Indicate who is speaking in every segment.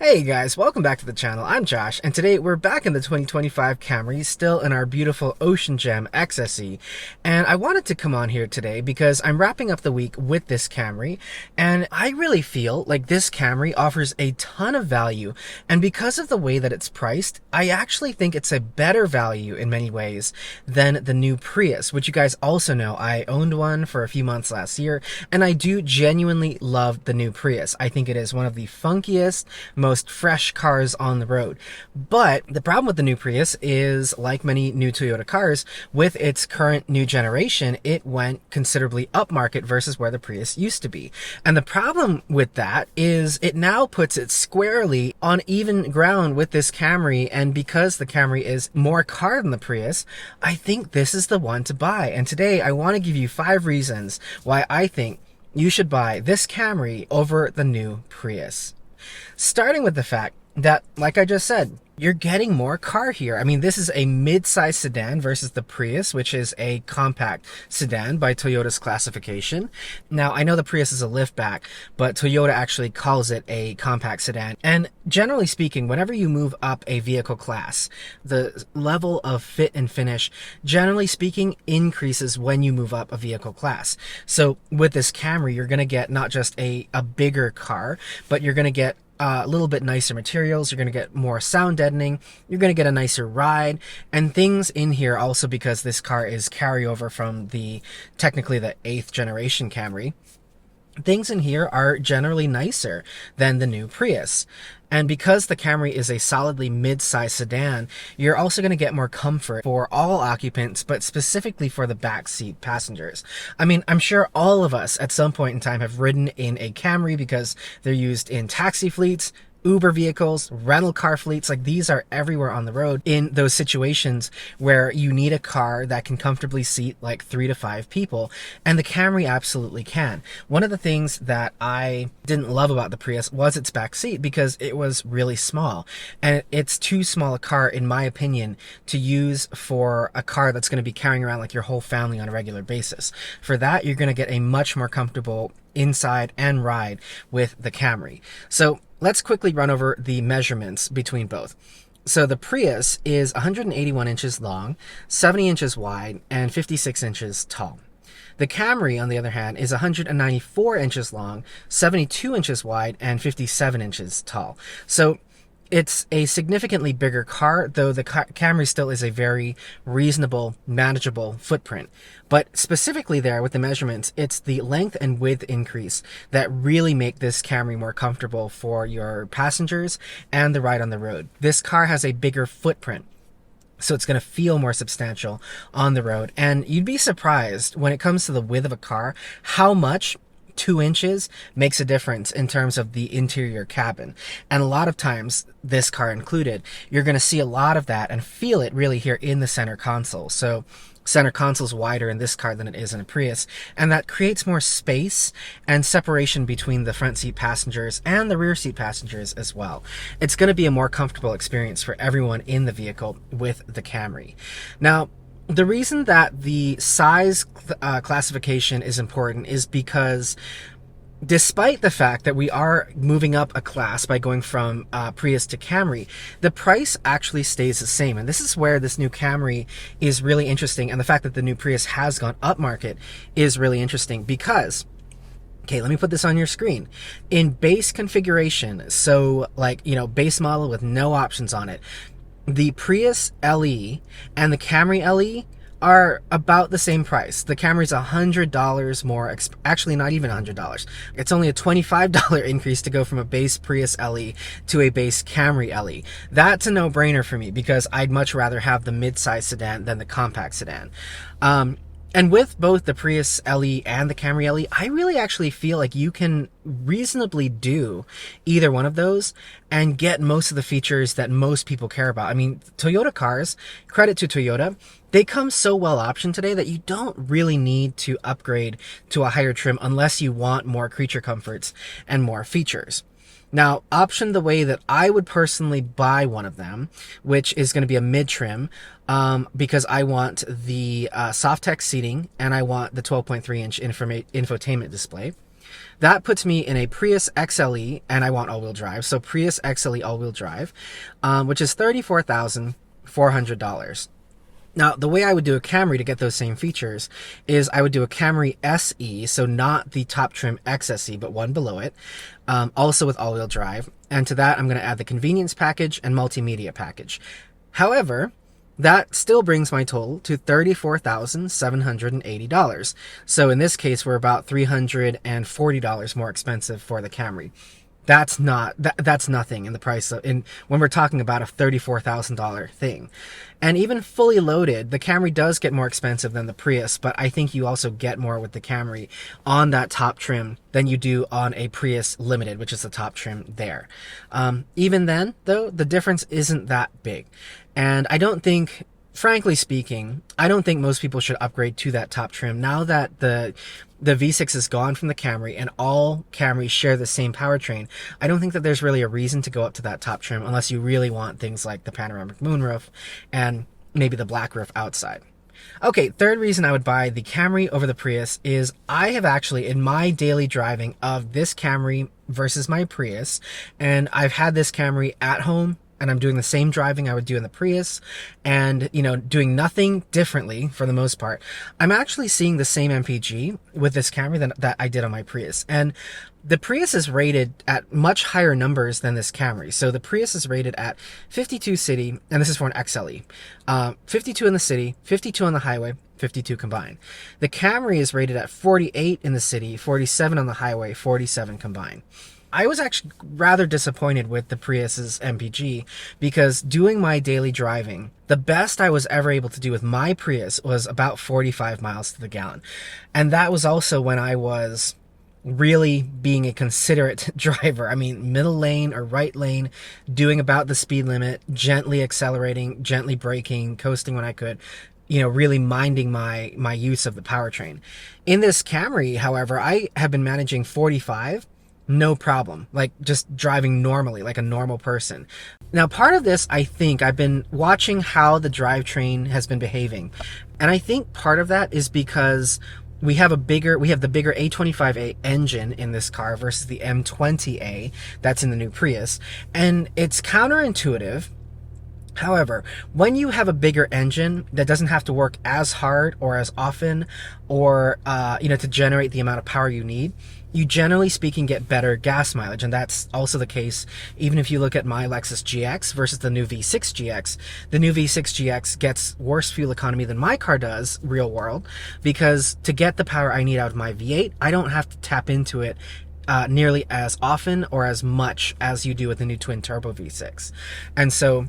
Speaker 1: Hey guys, welcome back to the channel. I'm Josh, and today we're back in the 2025 Camry, still in our beautiful Ocean Gem XSE. And I wanted to come on here today because I'm wrapping up the week with this Camry, and I really feel like this Camry offers a ton of value. And because of the way that it's priced, I actually think it's a better value in many ways than the new Prius, which you guys also know I owned one for a few months last year, and I do genuinely love the new Prius. I think it is one of the funkiest, most fresh cars on the road. But the problem with the new Prius is, like many new Toyota cars, with its current new generation, it went considerably upmarket versus where the Prius used to be. And the problem with that is it now puts it squarely on even ground with this Camry, and because the Camry is more car than the Prius, I think this is the one to buy. And today I want to give you 5 reasons why I think you should buy this Camry over the new Prius. Starting with the fact that, like I just said, you're getting more car here. I mean, this is a mid-size sedan versus the Prius, which is a compact sedan by Toyota's classification. Now, I know the Prius is a liftback, but Toyota actually calls it a compact sedan. And generally speaking, whenever you move up a vehicle class, the level of fit and finish, generally speaking, increases when you move up a vehicle class. So with this Camry, you're going to get not just a bigger car, but you're going to get a little bit nicer materials, you're going to get more sound deadening, you're going to get a nicer ride, and things in here also, because this car is carryover from technically the 8th generation Camry. Things in here are generally nicer than the new Prius. And because the Camry is a solidly mid-size sedan, you're also going to get more comfort for all occupants, but specifically for the backseat passengers. I mean, I'm sure all of us at some point in time have ridden in a Camry because they're used in taxi fleets, Uber vehicles, rental car fleets. Like, these are everywhere on the road in those situations where you need a car that can comfortably seat like 3 to 5 people, and the Camry absolutely can. One of the things that I didn't love about the Prius was its back seat, because it was really small, and it's too small a car, in my opinion, to use for a car that's going to be carrying around like your whole family on a regular basis. For that, you're going to get a much more comfortable inside and ride with the Camry. So let's quickly run over the measurements between both. So the Prius is 181 inches long, 70 inches wide, and 56 inches tall. The Camry, on the other hand, is 194 inches long, 72 inches wide, and 57 inches tall. So it's a significantly bigger car, though the Camry still is a very reasonable, manageable footprint. But specifically there with the measurements, it's the length and width increase that really make this Camry more comfortable for your passengers and the ride on the road. This car has a bigger footprint, so it's going to feel more substantial on the road. And you'd be surprised when it comes to the width of a car, how much 2 inches makes a difference in terms of the interior cabin. And a lot of times, this car included, you're going to see a lot of that and feel it really here in the center console. So center console is wider in this car than it is in a Prius, and that creates more space and separation between the front seat passengers and the rear seat passengers as well. It's going to be a more comfortable experience for everyone in the vehicle with the Camry. Now, the reason that the size classification is important is because, despite the fact that we are moving up a class by going from Prius to Camry, the price actually stays the same. And this is where this new Camry is really interesting. And the fact that the new Prius has gone up market is really interesting because, okay, let me put this on your screen. In base configuration, so like, base model with no options on it, the Prius LE and the Camry LE are about the same price. The Camry's $100 more, actually not even $100. It's only a $25 increase to go from a base Prius LE to a base Camry LE. That's a no-brainer for me because I'd much rather have the mid-size sedan than the compact sedan. And with both the Prius LE and the Camry LE, I really actually feel like you can reasonably do either one of those and get most of the features that most people care about. I mean, Toyota cars, credit to Toyota, they come so well optioned today that you don't really need to upgrade to a higher trim unless you want more creature comforts and more features. Now, optioned the way that I would personally buy one of them, which is going to be a mid-trim, because I want the soft text seating and I want the 12.3-inch infotainment display. That puts me in a Prius XLE, and I want all-wheel drive. So Prius XLE all-wheel drive, which is $34,400. Now, the way I would do a Camry to get those same features is I would do a Camry SE, so not the top trim XSE, but one below it, also with all-wheel drive. And to that, I'm going to add the convenience package and multimedia package. However, that still brings my total to $34,780. So in this case, we're about $340 more expensive for the Camry. That's nothing in the price of, when we're talking about a $34,000 thing. And even fully loaded, the Camry does get more expensive than the Prius, but I think you also get more with the Camry on that top trim than you do on a Prius Limited, which is the top trim there. Even then, though, the difference isn't that big. And I don't think, frankly speaking, I don't think most people should upgrade to that top trim. Now that the V6 is gone from the Camry and all Camrys share the same powertrain, I don't think that there's really a reason to go up to that top trim unless you really want things like the panoramic moonroof and maybe the black roof outside. Okay, third reason I would buy the Camry over the Prius is I have actually, in my daily driving of this Camry versus my Prius, and I've had this Camry at home, and I'm doing the same driving I would do in the Prius, and, you know, doing nothing differently for the most part. I'm actually seeing the same MPG with this Camry that I did on my Prius. And the Prius is rated at much higher numbers than this Camry. So the Prius is rated at 52 city, and this is for an XLE, 52 in the city, 52 on the highway, 52 combined. The Camry is rated at 48 in the city, 47 on the highway, 47 combined. I was actually rather disappointed with the Prius's MPG because doing my daily driving, the best I was ever able to do with my Prius was about 45 miles to the gallon. And that was also when I was really being a considerate driver. I mean, middle lane or right lane, doing about the speed limit, gently accelerating, gently braking, coasting when I could, you know, really minding my use of the powertrain. In this Camry, however, I have been managing 45, no problem, like just driving normally, like a normal person. Now, part of this, I think, I've been watching how the drivetrain has been behaving. And I think part of that is because we have the bigger A25A engine in this car versus the M20A that's in the new Prius. And it's counterintuitive. However, when you have a bigger engine that doesn't have to work as hard or as often or, to generate the amount of power you need, you generally speaking get better gas mileage. And that's also the case even if you look at my Lexus GX versus the new V6 GX. The new V6 GX gets worse fuel economy than my car does real world, because to get the power I need out of my V8, I don't have to tap into it nearly as often or as much as you do with the new twin turbo V6. And so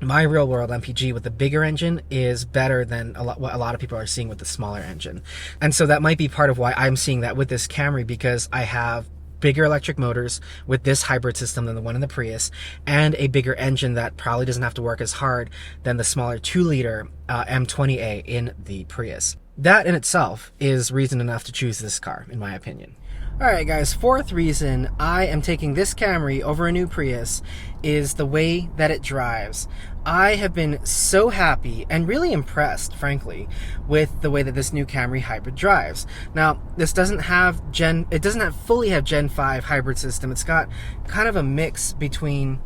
Speaker 1: my real world MPG with the bigger engine is better than what a lot of people are seeing with the smaller engine. And so that might be part of why I'm seeing that with this Camry, because I have bigger electric motors with this hybrid system than the one in the Prius, and a bigger engine that probably doesn't have to work as hard than the smaller 2-liter M20A in the Prius. That in itself is reason enough to choose this car, in my opinion. Alright guys, fourth reason I am taking this Camry over a new Prius is the way that it drives. I have been so happy and really impressed, frankly, with the way that this new Camry hybrid drives. Now, this doesn't fully have Gen 5 hybrid system. It's got kind of a mix between...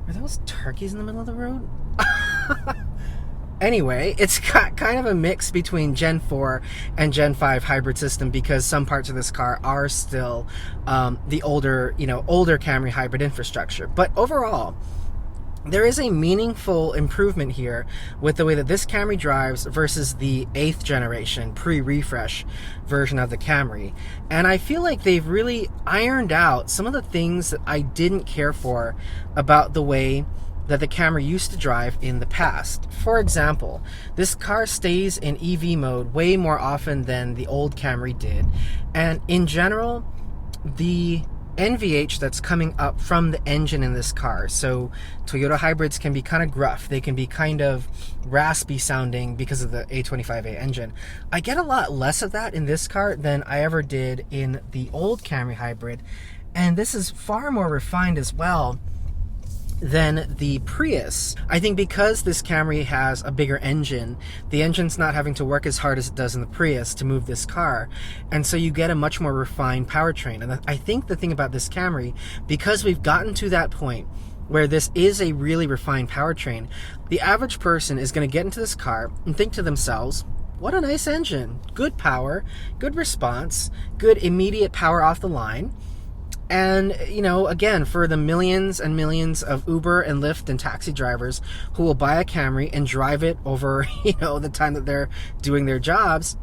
Speaker 1: Are those turkeys in the middle of the road? Anyway, it's got kind of a mix between Gen 4 and Gen 5 hybrid system, because some parts of this car are still the older Camry hybrid infrastructure. But overall, there is a meaningful improvement here with the way that this Camry drives versus the 8th generation pre-refresh version of the Camry. And I feel like they've really ironed out some of the things that I didn't care for about the way that the Camry used to drive in the past. For example, this car stays in EV mode way more often than the old Camry did. And in general, the NVH that's coming up from the engine in this car, so Toyota hybrids can be kind of gruff, they can be kind of raspy sounding because of the A25A engine. I get a lot less of that in this car than I ever did in the old Camry hybrid, and this is far more refined as well. than the Prius. I think because this Camry has a bigger engine, the engine's not having to work as hard as it does in the Prius to move this car, and so you get a much more refined powertrain. And I think the thing about this Camry, because we've gotten to that point where this is a really refined powertrain, the average person is going to get into this car and think to themselves, what a nice engine, good power, good response, good immediate power off the line. And, you know, again, for the millions and millions of Uber and Lyft and taxi drivers who will buy a Camry and drive it over, you know, the time that they're doing their jobs,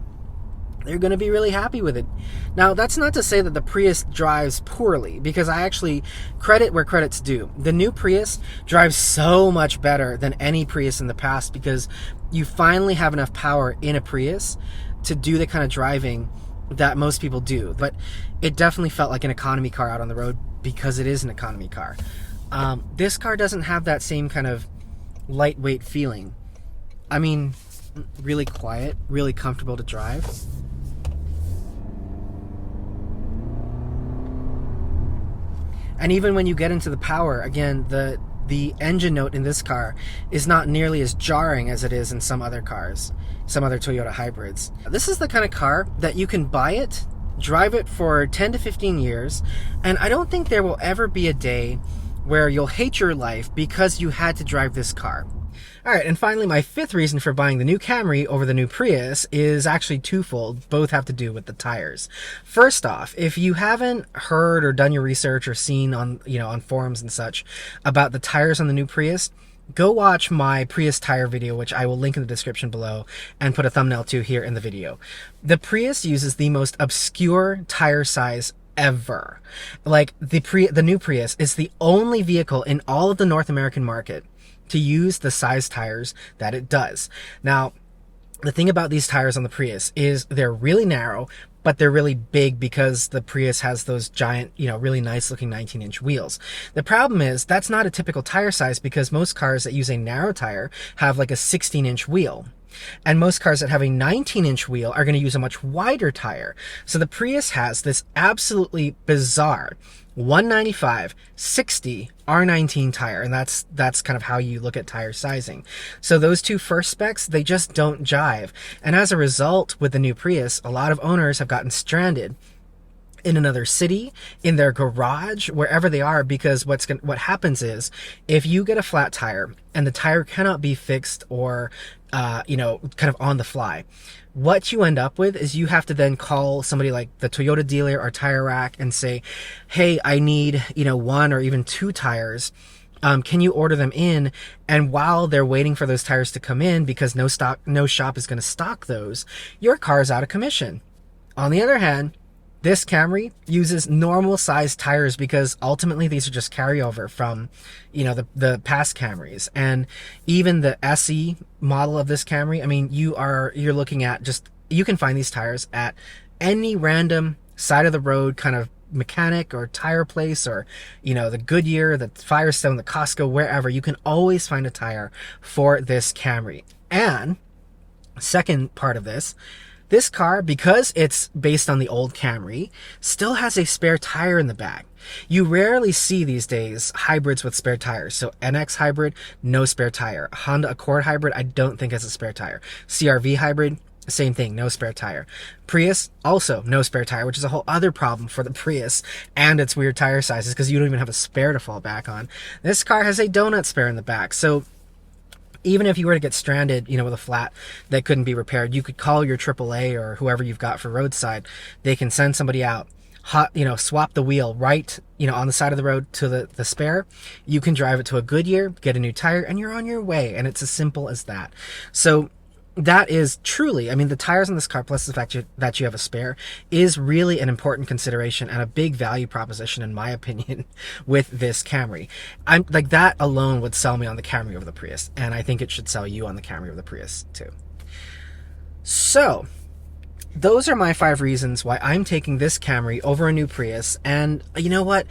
Speaker 1: they're going to be really happy with it. Now, that's not to say that the Prius drives poorly, because I actually credit where credit's due. The new Prius drives so much better than any Prius in the past, because you finally have enough power in a Prius to do the kind of driving that most people do. But it definitely felt like an economy car out on the road, because it is an economy car. This car doesn't have that same kind of lightweight feeling. I mean, really quiet, really comfortable to drive. And even when you get into the power, again, the engine note in this car is not nearly as jarring as it is in some other cars, some other Toyota hybrids. This is the kind of car that you can buy it, drive it for 10 to 15 years, and I don't think there will ever be a day where you'll hate your life because you had to drive this car. All right, and finally, my fifth reason for buying the new Camry over the new Prius is actually twofold. Both have to do with the tires. First off, if you haven't heard or done your research or seen on, you know, on forums and such about the tires on the new Prius, go watch my Prius tire video, which I will link in the description below and put a thumbnail to here in the video. The Prius uses the most obscure tire size ever. Like, the new Prius is the only vehicle in all of the North American market to use the size tires that it does. Now, the thing about these tires on the Prius is they're really narrow, but they're really big because the Prius has those giant, you know, really nice looking 19-inch wheels. The problem is that's not a typical tire size, because most cars that use a narrow tire have like a 16-inch wheel. And most cars that have a 19-inch wheel are going to use a much wider tire. So the Prius has this absolutely bizarre 195/60 R19 tire, and that's kind of how you look at tire sizing. So those two first specs, they just don't jive. And as a result, with the new Prius, a lot of owners have gotten stranded in another city, in their garage, wherever they are, because what happens is, if you get a flat tire and the tire cannot be fixed or you know, kind of on the fly, what you end up with is you have to then call somebody like the Toyota dealer or Tire Rack and say, hey, I need, you know, 1 or even 2 tires. Can you order them in? And while they're waiting for those tires to come in, because no shop is going to stock those, your car's out of commission. On the other hand, this Camry uses normal sized tires, because ultimately these are just carryover from, you know, the past Camrys. And even the SE model of this Camry, I mean, you're looking at just, you can find these tires at any random side of the road kind of mechanic or tire place, or, you know, the Goodyear, the Firestone, the Costco, wherever. You can always find a tire for this Camry. And second part of this car, because it's based on the old Camry, still has a spare tire in the back. You rarely see these days hybrids with spare tires. So NX hybrid, no spare tire. Honda Accord hybrid, I don't think has a spare tire. CR-V hybrid, same thing, no spare tire. Prius, also no spare tire, which is a whole other problem for the Prius and its weird tire sizes, because you don't even have a spare to fall back on. This car has a donut spare in the back. So even if you were to get stranded, you know, with a flat that couldn't be repaired, you could call your AAA or whoever you've got for roadside. They can send somebody out, swap the wheel right, you know, on the side of the road to the spare. You can drive it to a Goodyear, get a new tire, and you're on your way. And it's as simple as that. So that is truly, I mean, the tires on this car, plus the fact that you have a spare, is really an important consideration and a big value proposition, in my opinion, with this Camry. I'm like, that alone would sell me on the Camry over the Prius, and I think it should sell you on the Camry over the Prius too. So those are my 5 reasons why I'm taking this Camry over a new Prius. And you know what?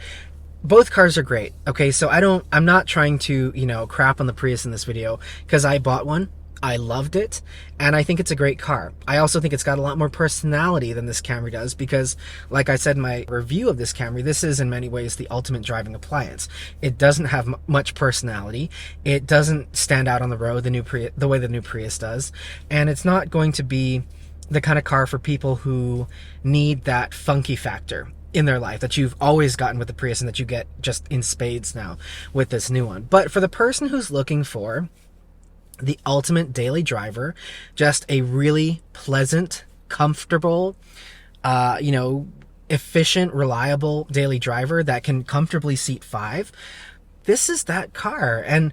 Speaker 1: Both cars are great. Okay, so I'm not trying to, you know, crap on the Prius in this video, because I bought one. I loved it, and I think it's a great car. I also think it's got a lot more personality than this Camry does because, like I said in my review of this Camry, this is in many ways the ultimate driving appliance. It doesn't have much personality. It doesn't stand out on the road the way the new Prius does, and it's not going to be the kind of car for people who need that funky factor in their life that you've always gotten with the Prius and that you get just in spades now with this new one. But for the person who's looking for the ultimate daily driver, just a really pleasant, comfortable, efficient, reliable daily driver that can comfortably seat 5, this is that car. And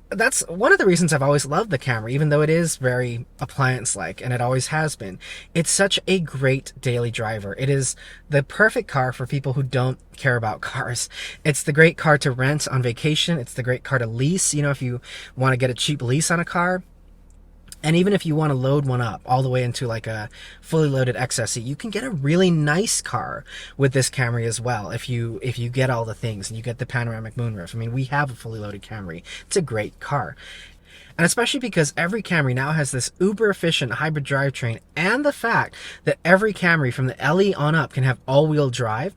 Speaker 1: that's one of the reasons I've always loved the Camry, even though it is very appliance-like, and it always has been. It's such a great daily driver. It is the perfect car for people who don't care about cars. It's the great car to rent on vacation. It's the great car to lease, if you want to get a cheap lease on a car. And even if you want to load one up all the way into like a fully loaded XSE, you can get a really nice car with this Camry as well. If you get all the things and you get the panoramic moonroof. I mean, we have a fully loaded Camry. It's a great car. And especially because every Camry now has this uber efficient hybrid drivetrain, and the fact that every Camry from the LE on up can have all-wheel drive.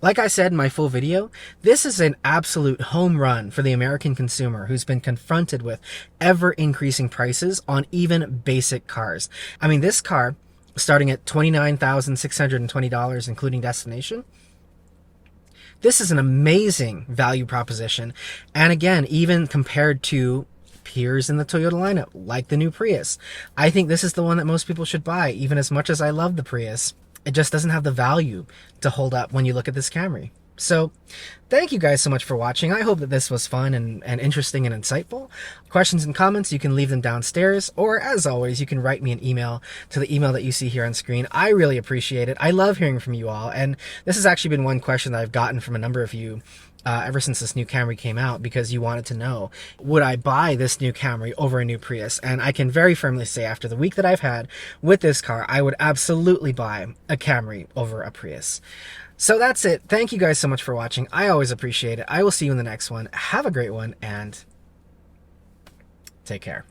Speaker 1: Like I said in my full video, this is an absolute home run for the American consumer who's been confronted with ever-increasing prices on even basic cars. I mean, this car, starting at $29,620, including destination, this is an amazing value proposition. And again, even compared to peers in the Toyota lineup, like the new Prius, I think this is the one that most people should buy, even as much as I love the Prius. It just doesn't have the value to hold up when you look at this Camry. So thank you guys so much for watching. I hope that this was fun and interesting and insightful. Questions and comments, you can leave them downstairs, or as always, you can write me an email to the email that you see here on screen. I really appreciate it. I love hearing from you all, and this has actually been one question that I've gotten from a number of you ever since this new Camry came out, because you wanted to know, would I buy this new Camry over a new Prius? And I can very firmly say, after the week that I've had with this car, I would absolutely buy a Camry over a Prius. So that's it. Thank you guys so much for watching. I always appreciate it. I will see you in the next one. Have a great one, and take care.